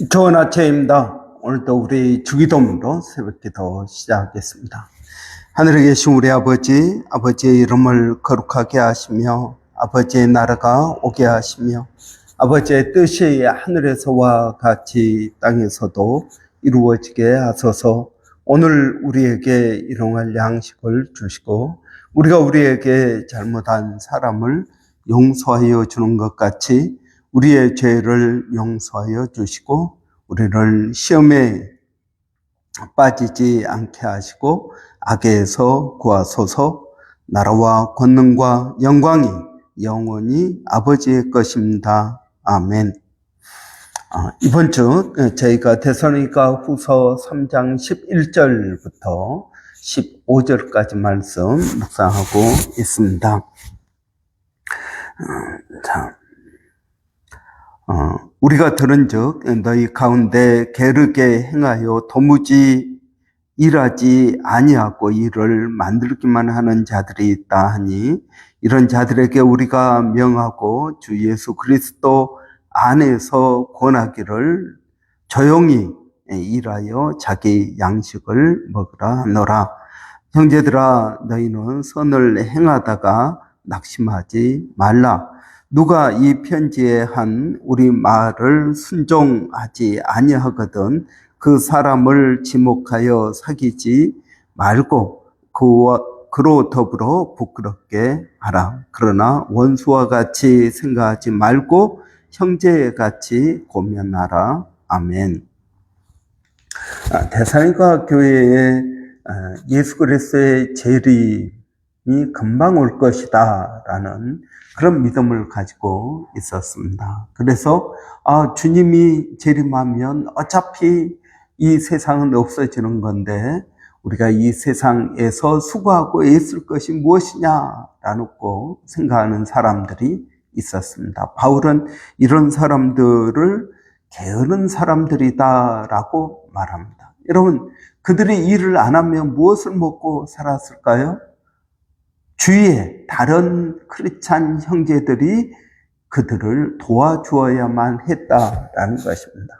좋은 아침입니다. 오늘도 우리 주기도문으로 새벽기도 시작하겠습니다. 하늘에 계신 우리 아버지, 아버지의 이름을 거룩하게 하시며 아버지의 나라가 오게 하시며 아버지의 뜻이 하늘에서와 같이 땅에서도 이루어지게 하소서. 오늘 우리에게 일용할 양식을 주시고 우리가 우리에게 잘못한 사람을 용서하여 주는 것 같이 우리의 죄를 용서하여 주시고 우리를 시험에 빠지지 않게 하시고 악에서 구하소서. 나라와 권능과 영광이 영원히 아버지의 것입니다. 아멘. 이번 주 저희가 데살로니가 후서 3장 11절부터 15절까지 말씀 묵상하고 있습니다. 우리가 들은즉 너희 가운데 게으르게 행하여 도무지 일하지 아니하고 일을 만들기만 하는 자들이 있다 하니 이런 자들에게 우리가 명하고 주 예수 그리스도 안에서 권하기를 조용히 일하여 자기 양식을 먹으라 하노라. 형제들아, 너희는 선을 행하다가 낙심하지 말라. 누가 이 편지에 한 우리 말을 순종하지 아니하거든 그 사람을 지목하여 사귀지 말고 그로 더불어 부끄럽게 하라. 그러나 원수와 같이 생각하지 말고 형제같이 고면하라. 아멘. 데살로니가 교회에 예수 그리스도의 재림이 금방 올 것이다 라는 그런 믿음을 가지고 있었습니다. 그래서 주님이 재림하면 어차피 이 세상은 없어지는 건데 우리가 이 세상에서 수고하고 애쓸 것이 무엇이냐라고 생각하는 사람들이 있었습니다. 바울은 이런 사람들을 게으른 사람들이다라고 말합니다. 여러분, 그들이 일을 안 하면 무엇을 먹고 살았을까요? 주위에 다른 크리스찬 형제들이 그들을 도와주어야만 했다라는 것입니다.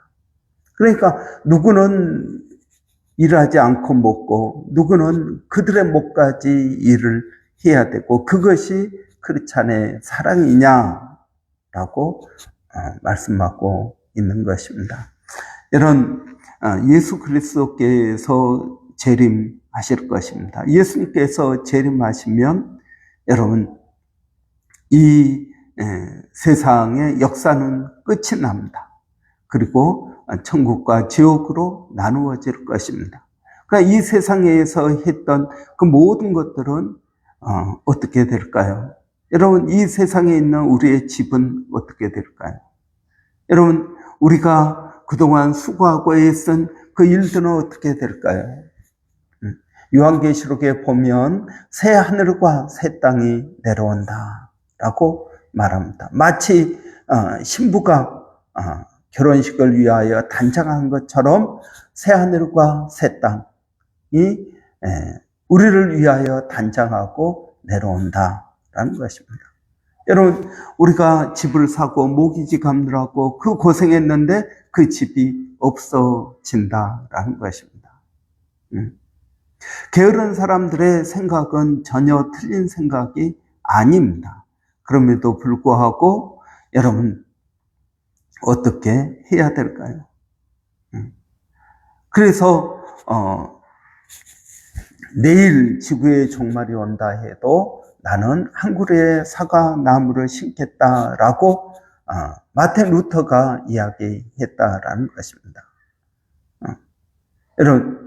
그러니까 누구는 일하지 않고 먹고 누구는 그들의 목까지 일을 해야 되고 그것이 크리스찬의 사랑이냐라고 말씀하고 있는 것입니다. 이런 예수 그리스도께서 재림하실 것입니다. 예수님께서 재림하시면 여러분 이 세상의 역사는 끝이 납니다. 그리고 천국과 지옥으로 나누어질 것입니다. 그러니까 이 세상에서 했던 그 모든 것들은 어떻게 될까요? 여러분, 이 세상에 있는 우리의 집은 어떻게 될까요? 여러분, 우리가 그동안 수고하고 애쓴 그 일들은 어떻게 될까요? 요한계시록에 보면 새 하늘과 새 땅이 내려온다라고 말합니다. 마치 신부가 결혼식을 위하여 단장한 것처럼 새 하늘과 새 땅이 우리를 위하여 단장하고 내려온다라는 것입니다. 여러분, 우리가 집을 사고 모기지 감느라고 그 고생했는데 그 집이 없어진다라는 것입니다. 게으른 사람들의 생각은 전혀 틀린 생각이 아닙니다. 그럼에도 불구하고 여러분 어떻게 해야 될까요? 그래서 내일 지구의 종말이 온다 해도 나는 한 그루의 사과 나무를 심겠다라고 마틴 루터가 이야기했다라는 것입니다. 여러분,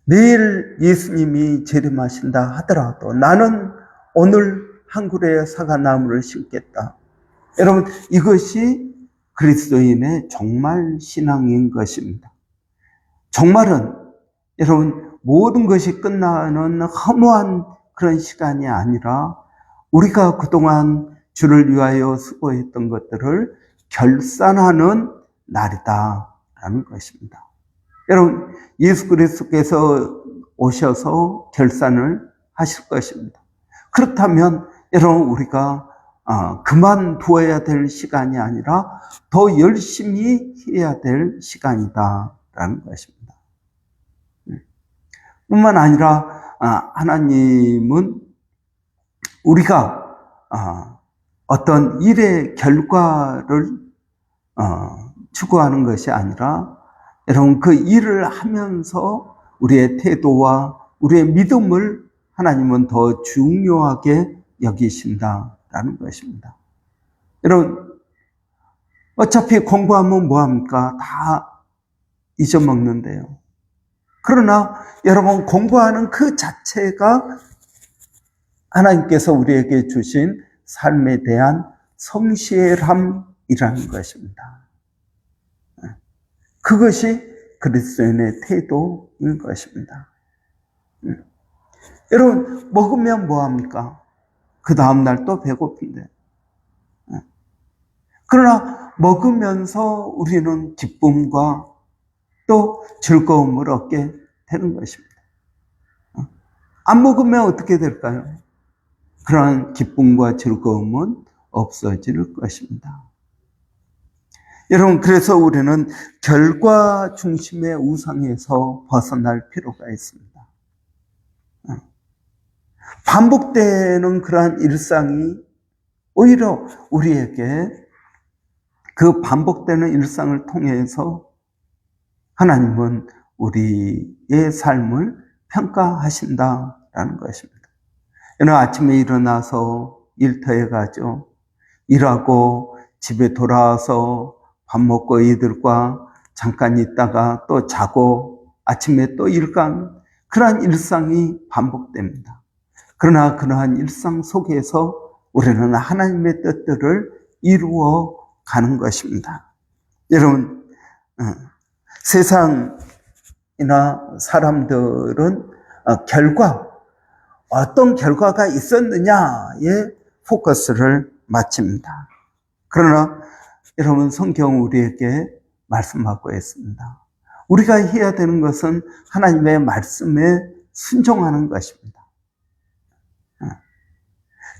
내일 예수님이 재림하신다 하더라도 나는 오늘 한 그루의 사과 나무를 심겠다. 여러분, 이것이 그리스도인의 종말 신앙인 것입니다. 종말은 여러분 모든 것이 끝나는 허무한 그런 시간이 아니라 우리가 그동안 주를 위하여 수고했던 것들을 결산하는 날이다라는 것입니다. 여러분, 예수 그리스도께서 오셔서 결산을 하실 것입니다. 그렇다면 여러분 우리가 그만두어야 될 시간이 아니라 더 열심히 해야 될 시간이다라는 것입니다. 뿐만 아니라 하나님은 우리가 어떤 일의 결과를 추구하는 것이 아니라 여러분 그 일을 하면서 우리의 태도와 우리의 믿음을 하나님은 더 중요하게 여기신다라는 것입니다. 여러분 어차피 공부하면 뭐합니까? 다 잊어먹는데요. 그러나 여러분 공부하는 그 자체가 하나님께서 우리에게 주신 삶에 대한 성실함이라는 것입니다. 그것이 그리스도인의 태도인 것입니다. 여러분 먹으면 뭐합니까? 그 다음날 또 배고픈데. 그러나 먹으면서 우리는 기쁨과 또 즐거움을 얻게 되는 것입니다. 안 먹으면 어떻게 될까요? 그러한 기쁨과 즐거움은 없어질 것입니다. 여러분, 그래서 우리는 결과 중심의 우상에서 벗어날 필요가 있습니다. 반복되는 그러한 일상이 오히려 우리에게 그 반복되는 일상을 통해서 하나님은 우리의 삶을 평가하신다라는 것입니다. 여러분 아침에 일어나서 일터에 가죠. 일하고 집에 돌아와서 밥 먹고 이들과 잠깐 있다가 또 자고 아침에 또 일간 그러한 일상이 반복됩니다. 그러나 그러한 일상 속에서 우리는 하나님의 뜻들을 이루어 가는 것입니다. 여러분 세상이나 사람들은 어떤 결과가 있었느냐에 포커스를 맞춥니다. 그러나 여러분 성경 우리에게 말씀하고 있습니다. 우리가 해야 되는 것은 하나님의 말씀에 순종하는 것입니다.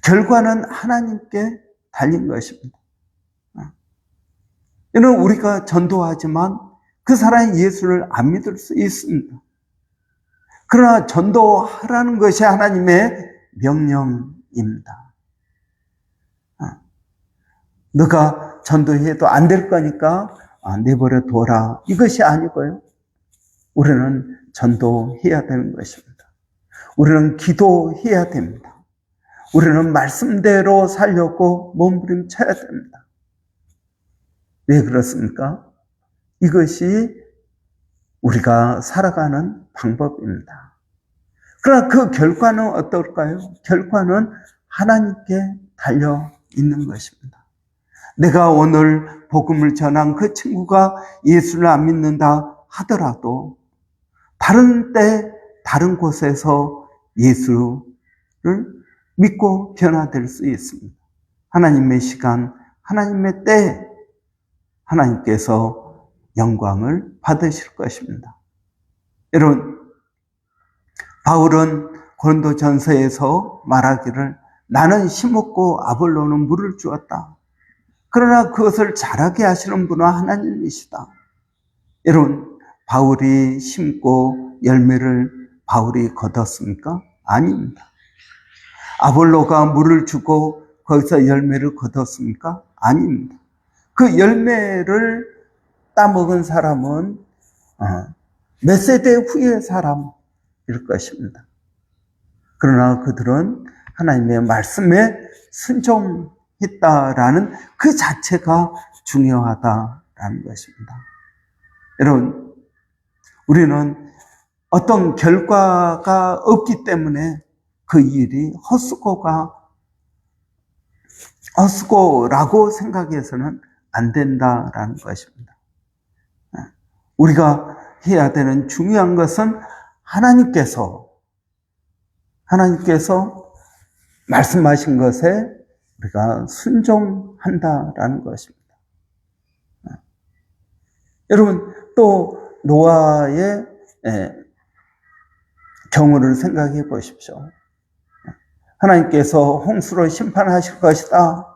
결과는 하나님께 달린 것입니다. 이는 우리가 전도하지만 그 사람이 예수를 안 믿을 수 있습니다. 그러나 전도하라는 것이 하나님의 명령입니다. 너가 전도해도 안 될 거니까 내버려 둬라. 이것이 아니고요. 우리는 전도해야 되는 것입니다. 우리는 기도해야 됩니다. 우리는 말씀대로 살려고 몸부림쳐야 됩니다. 왜 그렇습니까? 이것이 우리가 살아가는 방법입니다. 그러나 그 결과는 어떨까요? 결과는 하나님께 달려 있는 것입니다. 내가 오늘 복음을 전한 그 친구가 예수를 안 믿는다 하더라도 다른 때 다른 곳에서 예수를 믿고 변화될 수 있습니다. 하나님의 시간, 하나님의 때 하나님께서 영광을 받으실 것입니다. 여러분 바울은 고린도전서에서 말하기를 나는 심었고 아볼로는 물을 주었다. 그러나 그것을 자라게 하시는 분은 하나님이시다. 여러분 바울이 심고 열매를 바울이 거뒀습니까? 아닙니다. 아볼로가 물을 주고 거기서 열매를 거뒀습니까? 아닙니다. 그 열매를 따먹은 사람은 몇 세대 후의 사람일 것입니다. 그러나 그들은 하나님의 말씀에 순종했다라는 그 자체가 중요하다라는 것입니다. 여러분, 우리는 어떤 결과가 없기 때문에 그 일이 헛수고라고 생각해서는 안 된다라는 것입니다. 우리가 해야 되는 중요한 것은 하나님께서 말씀하신 것에 우리가 순종한다라는 것입니다. 여러분 또 노아의 경우를 생각해 보십시오. 하나님께서 홍수로 심판하실 것이다.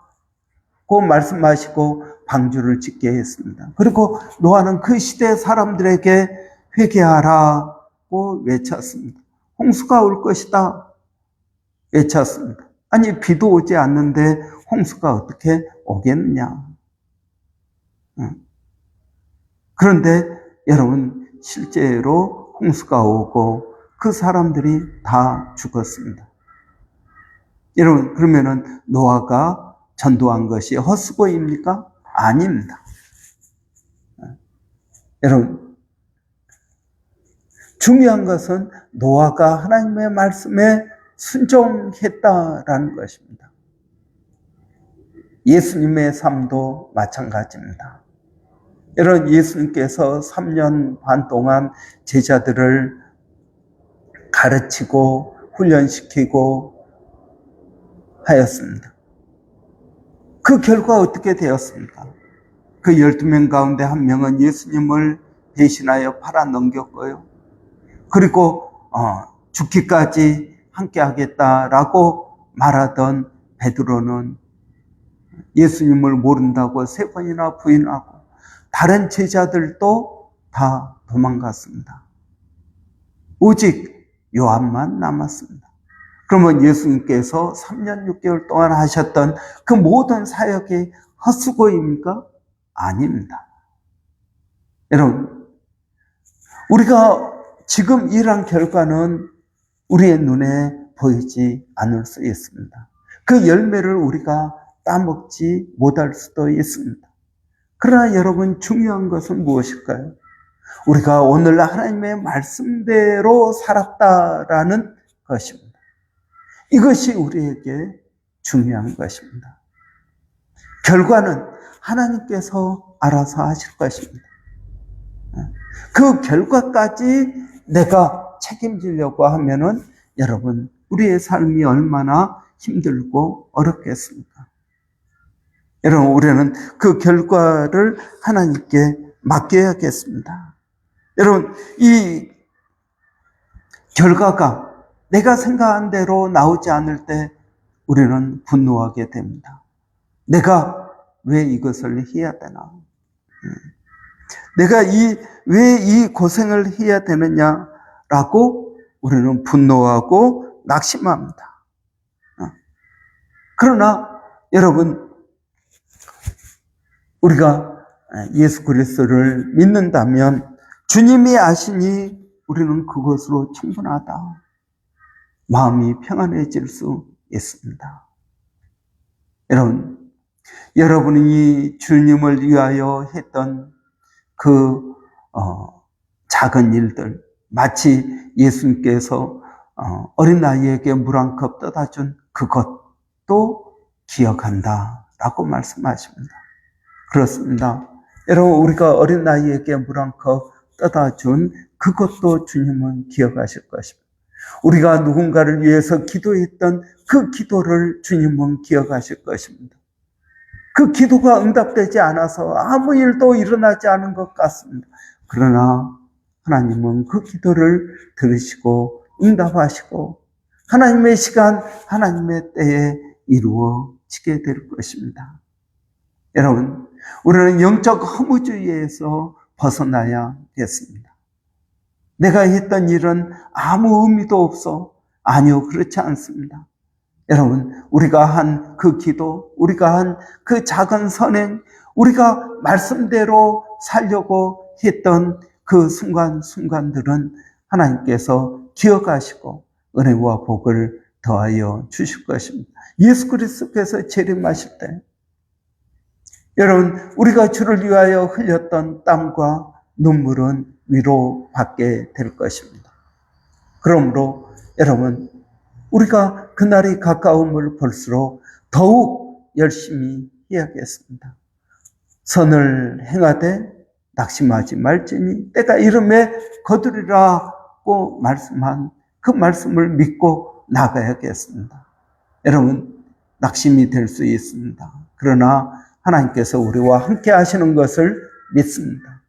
말씀하시고 방주를 짓게 했습니다. 그리고 노아는 그 시대 사람들에게 회개하라고 외쳤습니다. 홍수가 올 것이다 외쳤습니다. 아니, 비도 오지 않는데 홍수가 어떻게 오겠느냐. 그런데 여러분, 실제로 홍수가 오고 그 사람들이 다 죽었습니다. 여러분, 그러면은 노아가 전도한 것이 헛수고입니까? 아닙니다. 여러분, 중요한 것은 노아가 하나님의 말씀에 순종했다라는 것입니다. 예수님의 삶도 마찬가지입니다. 여러분, 예수님께서 3년 반 동안 제자들을 가르치고 훈련시키고 하였습니다. 그 결과 어떻게 되었습니까? 그 12명 가운데 한 명은 예수님을 배신하여 팔아넘겼고요. 그리고 죽기까지 함께 하겠다라고 말하던 베드로는 예수님을 모른다고 3번이나 부인하고 다른 제자들도 다 도망갔습니다. 오직 요한만 남았습니다. 그러면 예수님께서 3년 6개월 동안 하셨던 그 모든 사역이 헛수고입니까? 아닙니다. 여러분, 우리가 지금 일한 결과는 우리의 눈에 보이지 않을 수 있습니다. 그 열매를 우리가 따먹지 못할 수도 있습니다. 그러나 여러분, 중요한 것은 무엇일까요? 우리가 오늘 하나님의 말씀대로 살았다라는 것입니다. 이것이 우리에게 중요한 것입니다. 결과는 하나님께서 알아서 하실 것입니다. 그 결과까지 내가 책임지려고 하면은 여러분, 우리의 삶이 얼마나 힘들고 어렵겠습니까? 여러분, 우리는 그 결과를 하나님께 맡겨야겠습니다. 여러분, 이 결과가 내가 생각한 대로 나오지 않을 때 우리는 분노하게 됩니다. 내가 왜 이것을 해야 되나? 내가 왜 이 고생을 해야 되느냐라고 우리는 분노하고 낙심합니다. 그러나 여러분, 우리가 예수 그리스도를 믿는다면 주님이 아시니 우리는 그것으로 충분하다. 마음이 평안해질 수 있습니다. 여러분이 주님을 위하여 했던 그 작은 일들, 마치 예수님께서 어린 아이에게 물 한 컵 떠다 준 그것도 기억한다라고 말씀하십니다. 그렇습니다. 여러분, 우리가 어린 아이에게 물 한 컵 떠다 준 그것도 주님은 기억하실 것입니다. 우리가 누군가를 위해서 기도했던 그 기도를 주님은 기억하실 것입니다. 그 기도가 응답되지 않아서 아무 일도 일어나지 않은 것 같습니다. 그러나 하나님은 그 기도를 들으시고 응답하시고 하나님의 시간, 하나님의 때에 이루어지게 될 것입니다. 여러분, 우리는 영적 허무주의에서 벗어나야겠습니다. 내가 했던 일은 아무 의미도 없어. 아니요, 그렇지 않습니다. 여러분, 우리가 한 그 기도, 우리가 한 그 작은 선행, 우리가 말씀대로 살려고 했던 그 순간순간들은 하나님께서 기억하시고 은혜와 복을 더하여 주실 것입니다. 예수 그리스도께서 재림하실 때 여러분, 우리가 주를 위하여 흘렸던 땀과 눈물은 위로받게 될 것입니다. 그러므로 여러분, 우리가 그날이 가까움을 볼수록 더욱 열심히 해야겠습니다. 선을 행하되 낙심하지 말지니 때가 이름에 거두리라고 말씀한 그 말씀을 믿고 나가야겠습니다. 여러분, 낙심이 될 수 있습니다. 그러나 하나님께서 우리와 함께 하시는 것을 믿습니다.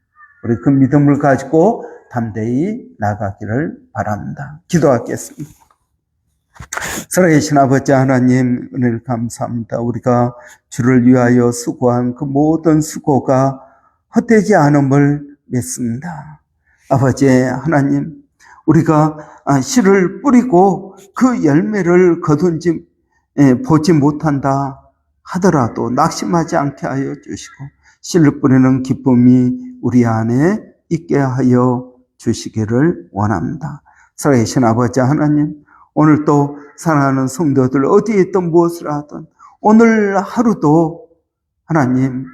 우리 그 믿음을 가지고 담대히 나가기를 바랍니다. 기도하겠습니다. 살아계신 아버지 하나님, 은혜를 감사합니다. 우리가 주를 위하여 수고한 그 모든 수고가 헛되지 않음을 믿습니다. 아버지 하나님, 우리가 씨를 뿌리고 그 열매를 거둔지 보지 못한다 하더라도 낙심하지 않게 하여 주시고, 씨를 뿌리는 기쁨이 우리 안에 있게 하여 주시기를 원합니다. 살아계신 아버지 하나님, 오늘 또 사랑하는 성도들 어디에 있든 무엇을 하든 오늘 하루도 하나님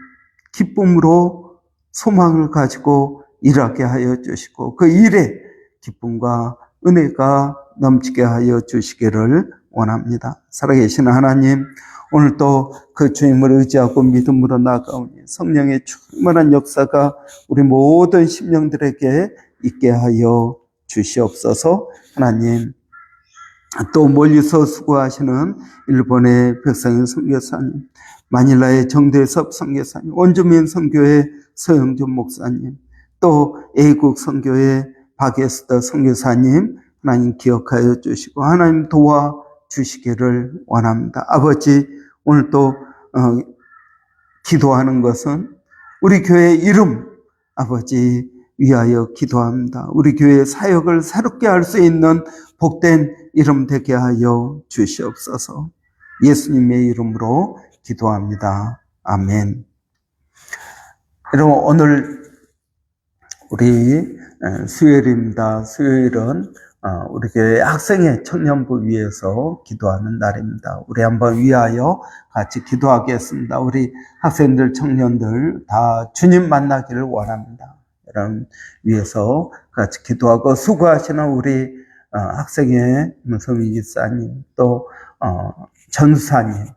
기쁨으로 소망을 가지고 일하게 하여 주시고, 그 일에 기쁨과 은혜가 넘치게 하여 주시기를 원합니다. 살아계신 하나님, 오늘 또 그 주님을 의지하고 믿음으로 나아가오니 성령의 충만한 역사가 우리 모든 심령들에게 있게 하여 주시옵소서. 하나님, 또 멀리서 수고하시는 일본의 백상현 선교사님, 마닐라의 정대섭 선교사님, 원주민 선교회 서영준 목사님, 또 A국 선교회 박에스더 선교사님, 하나님 기억하여 주시고 하나님 도와주시기를 원합니다. 아버지, 오늘 또 기도하는 것은 우리 교회 이름 아버지 위하여 기도합니다. 우리 교회 사역을 새롭게 할 수 있는 복된 이름 되게 하여 주시옵소서. 예수님의 이름으로 기도합니다. 아멘. 여러분, 오늘 우리 수요일입니다. 수요일은 우리 교회 학생회 청년부 위해서 기도하는 날입니다. 우리 한번 위하여 같이 기도하겠습니다. 우리 학생들, 청년들 다 주님 만나기를 원합니다. 여러분 위해서 같이 기도하고, 수고하시는 우리 학생회 문성민 집사님, 또 전사님,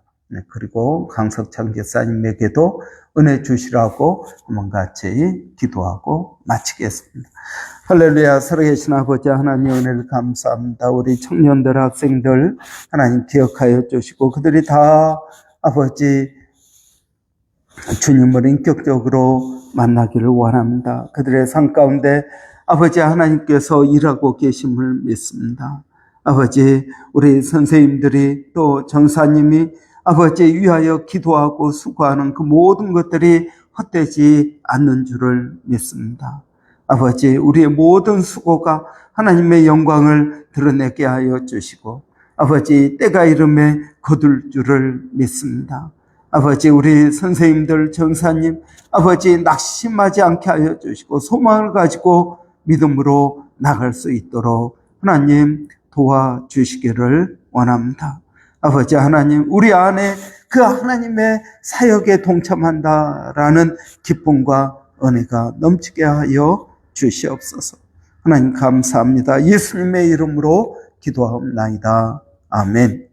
그리고 강석창 집사님에게도 은혜 주시라고 한번 같이 기도하고 마치겠습니다. 할렐루야. 살아계신 아버지 하나님, 은혜를 감사합니다. 우리 청년들, 학생들 하나님 기억하여 주시고, 그들이 다 아버지 주님을 인격적으로 만나기를 원합니다. 그들의 삶 가운데 아버지 하나님께서 일하고 계심을 믿습니다. 아버지, 우리 선생님들이 또 전사님이 아버지 위하여 기도하고 수고하는 그 모든 것들이 헛되지 않는 줄을 믿습니다. 아버지, 우리의 모든 수고가 하나님의 영광을 드러내게 하여 주시고, 아버지 때가 이름에 거둘 줄을 믿습니다. 아버지, 우리 선생님들, 전사님, 아버지 낙심하지 않게 하여 주시고 소망을 가지고 믿음으로 나갈 수 있도록 하나님 도와주시기를 원합니다. 아버지 하나님, 우리 안에 그 하나님의 사역에 동참한다라는 기쁨과 은혜가 넘치게 하여 주시옵소서. 하나님 감사합니다. 예수님의 이름으로 기도하옵나이다. 아멘.